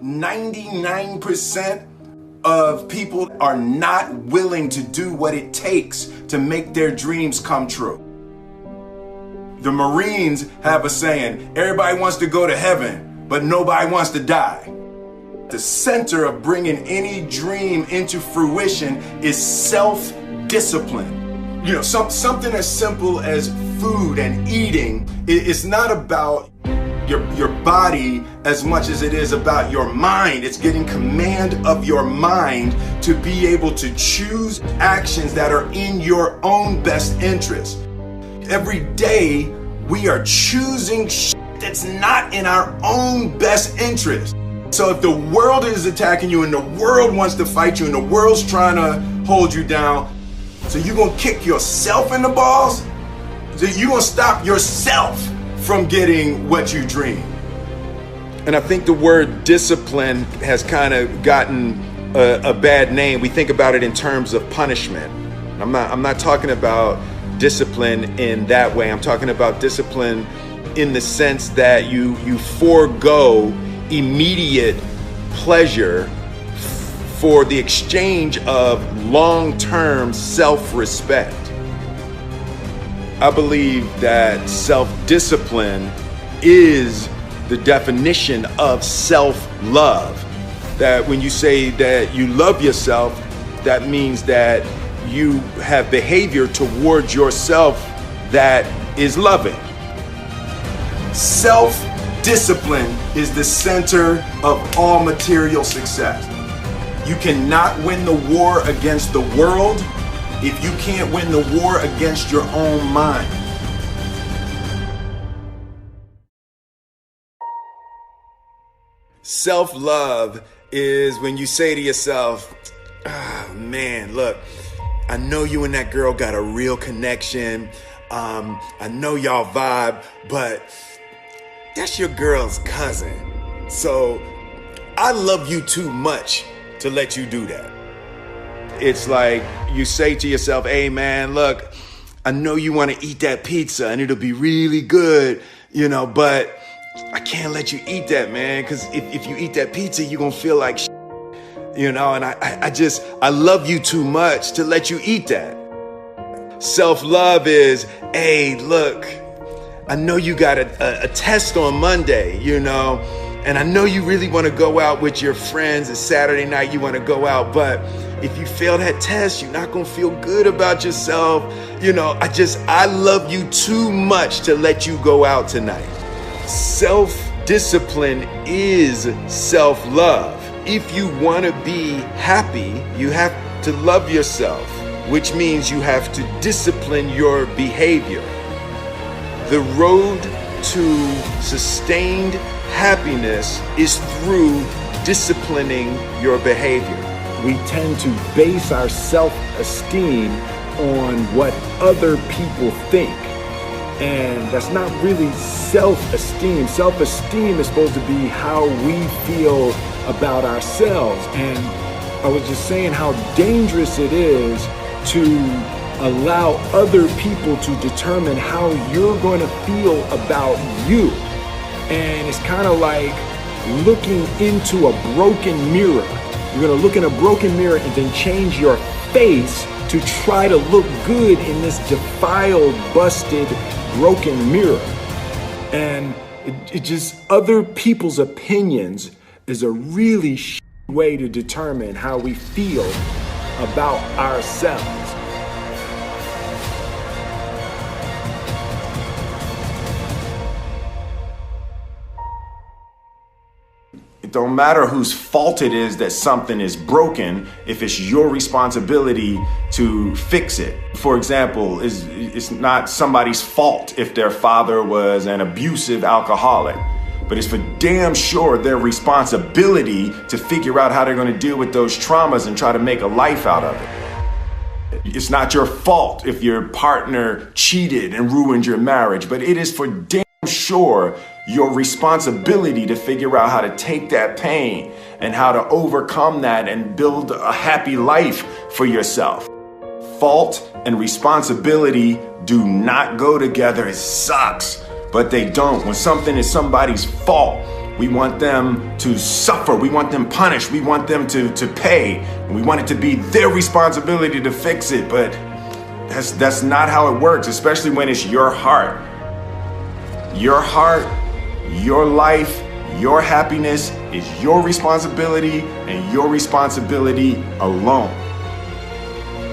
99% of people are not willing to do what it takes to make their dreams come true. The Marines have a saying, everybody wants to go to heaven, but nobody wants to die. The center of bringing any dream into fruition is self-discipline. You know, something as simple as food and eating. It's not about your body as much as it is about your mind. It's getting command of your mind to be able to choose actions that are in your own best interest. Every day we are choosing that's not in our own best interest. So if the world is attacking you and the world wants to fight you and the world's trying to hold you down, so you're gonna kick yourself in the balls? So you're gonna stop yourself from getting what you dream. And I think the word discipline has kind of gotten a bad name. We think about it in terms of punishment. I'm not talking about discipline in that way. I'm talking about discipline in the sense that you forego immediate pleasure for the exchange of long-term self-respect. I believe that self-discipline is the definition of self-love. That when you say that you love yourself, that means that you have behavior towards yourself that is loving. Self-discipline is the center of all material success. You cannot win the war against the world if you can't win the war against your own mind. Self-love is when you say to yourself, oh, man, look, I know you and that girl got a real connection. I know y'all vibe, but that's your girl's cousin. So I love you too much to let you do that. It's like you say to yourself, hey man, look, I know you want to eat that pizza and it'll be really good, you know, but I can't let you eat that, man, because if you eat that pizza, you're going to feel like shit, you know, and I love you too much to let you eat that. Self-love is, hey, look, I know you got a test on Monday, you know, and I know you really want to go out with your friends. It's Saturday night, you want to go out, but if you fail that test, you're not going to feel good about yourself. You know, I love you too much to let you go out tonight. Self-discipline is self-love. If you want to be happy, you have to love yourself, which means you have to discipline your behavior. The road to sustained happiness is through disciplining your behavior. We tend to base our self-esteem on what other people think. And that's not really self-esteem. Self-esteem is supposed to be how we feel about ourselves. And I was just saying how dangerous it is to allow other people to determine how you're going to feel about you. And it's kind of like looking into a broken mirror. You're going to look in a broken mirror and then change your face to try to look good in this defiled, busted, broken mirror. And it just, other people's opinions is a really way to determine how we feel about ourselves. It don't matter whose fault it is that something is broken if it's your responsibility to fix it. For example, it's not somebody's fault if their father was an abusive alcoholic, but it's for damn sure their responsibility to figure out how they're going to deal with those traumas and try to make a life out of it. It's not your fault if your partner cheated and ruined your marriage, but it is for damn sure your responsibility to figure out how to take that pain and how to overcome that and build a happy life for yourself. Fault and responsibility do not go together. It sucks, but they don't. When something is somebody's fault, We want them to suffer. We want them punished. We want them to pay. And we want it to be their responsibility to fix it. But that's not how it works, especially when it's your heart. Your heart, your life, your happiness is your responsibility and your responsibility alone.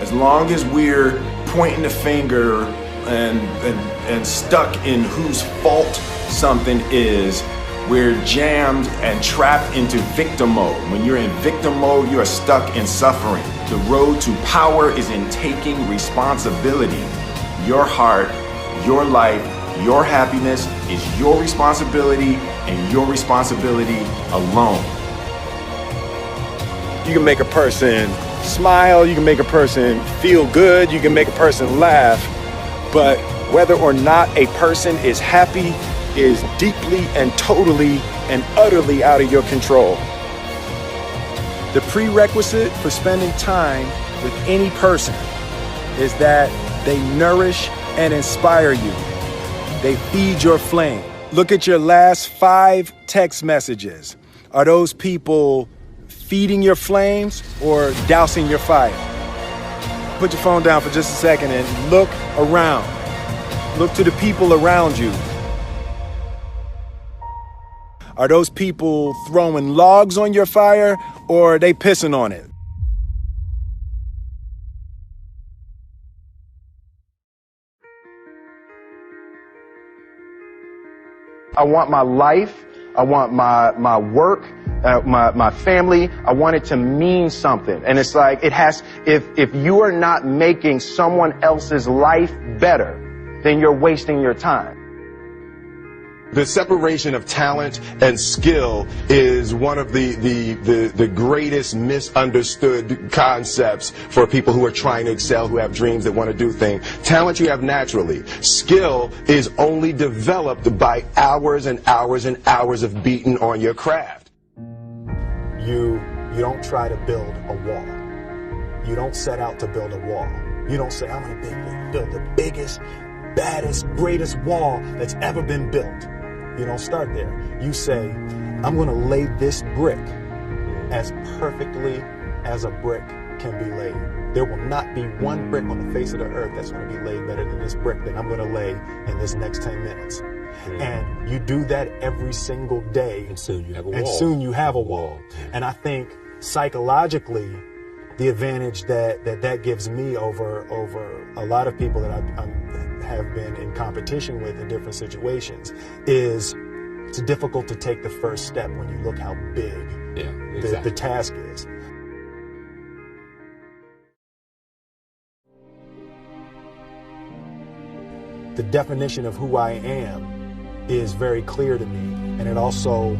As long as we're pointing the finger and stuck in whose fault something is, we're jammed and trapped into victim mode. When you're in victim mode, you are stuck in suffering. The road to power is in taking responsibility. Your heart, your life, your happiness is your responsibility and your responsibility alone. You can make a person smile, you can make a person feel good, you can make a person laugh, but whether or not a person is happy is deeply and totally and utterly out of your control. The prerequisite for spending time with any person is that they nourish and inspire you. They feed your flame. Look at your last 5 text messages. Are those people feeding your flames or dousing your fire? Put your phone down for just a second and look around. Look to the people around you. Are those people throwing logs on your fire or are they pissing on it? I want my life, I want my work, my family, I want it to mean something. And it's like, if you are not making someone else's life better, then you're wasting your time. The separation of talent and skill is one of the greatest misunderstood concepts for people who are trying to excel, who have dreams that want to do things. Talent you have naturally. Skill is only developed by hours and hours and hours of beating on your craft. You don't try to build a wall. You don't set out to build a wall. You don't say, I'm going to build the biggest, baddest, greatest wall that's ever been built. You don't start there. You say, I'm going to lay this brick as perfectly as a brick can be laid. There will not be one brick on the face of the earth that's going to be laid better than this brick that I'm going to lay in this next 10 minutes. And you do that every single day. And soon you have a wall. And soon you have a wall. And I think psychologically, the advantage that gives me over a lot of people that I have been in competition with in different situations is it's difficult to take the first step when you look how big the task is. The definition of who I am is very clear to me, and it also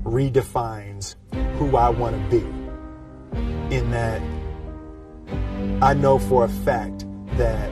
redefines who I want to be, in that I know for a fact that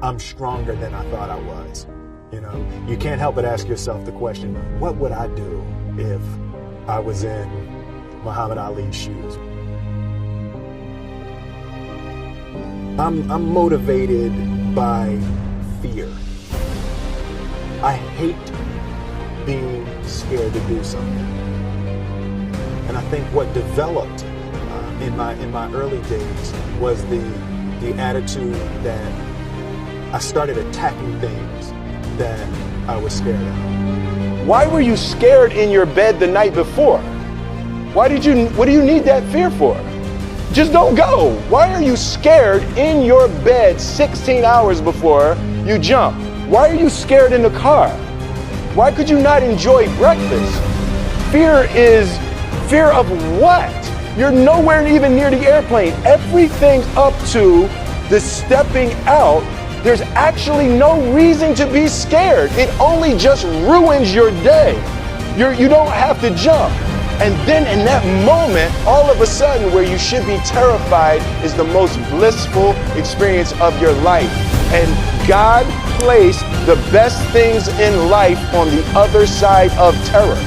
I'm stronger than I thought I was. You know, you can't help but ask yourself the question, what would I do if I was in Muhammad Ali's shoes? I'm motivated by fear. I hate being scared to do something. And I think what developed in my early days was the attitude that I started attacking things that I was scared of. Why were you scared in your bed the night before? What do you need that fear for? Just don't go. Why are you scared in your bed 16 hours before you jump? Why are you scared in the car? Why could you not enjoy breakfast? Fear of what? You're nowhere even near the airplane. Everything up to the stepping out, there's actually no reason to be scared. It only just ruins your day. You don't have to jump. And then in that moment, all of a sudden, where you should be terrified is the most blissful experience of your life. And God placed the best things in life on the other side of terror.